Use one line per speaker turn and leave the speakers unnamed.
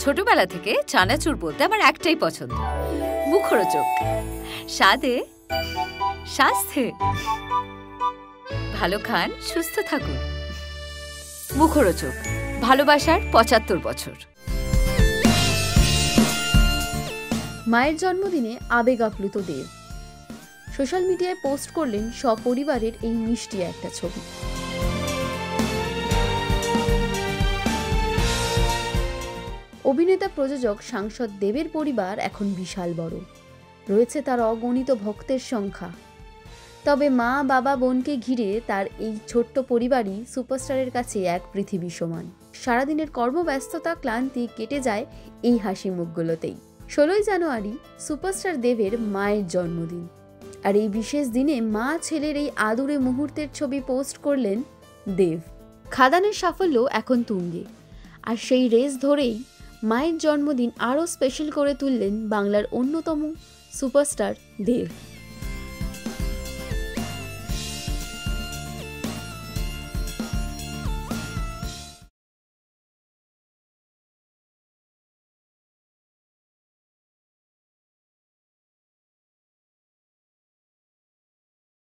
ছোটবেলা থেকে চানাচুর বলতে আমার একটাই পছন্দ, মুখরোচক, স্বাদে স্বাস্থ্যে। ভালো খান, সুস্থ থাকুন। মুখরোচক, ভালোবাসার ৭৫ বছর।
মায়ের জন্মদিনে আবেগ আপ্লুত দেব সোশ্যাল মিডিয়ায় পোস্ট করলেন সপরিবারের এই মিষ্টি একটা ছবি। অভিনেতা, প্রযোজক, সাংসদ দেবের পরিবার এখন বিশাল বড়, রয়েছে তার অগণিত ভক্তের সংখ্যা। তবে মা, বাবা, বোনকে ঘিরে তার এই ছোট্ট পরিবারই সুপারস্টারের কাছে এক পৃথিবী সমান। সারাদিনের কর্মব্যস্ততা, ক্লান্তি কেটে যায় এই হাসি মুখগুলোতেই। ১৬ই জানুয়ারি সুপারস্টার দেবের মায়ের জন্মদিন, আর এই বিশেষ দিনে মা ছেলের এই আদুরে মুহূর্তের ছবি পোস্ট করলেন দেব। খাদানের সাফল্য এখন তুঙ্গে, আর সেই রেস ধরেই মায়ের জন্মদিন আরও স্পেশাল করে তুললেন বাংলার অন্যতম সুপারস্টার দেব।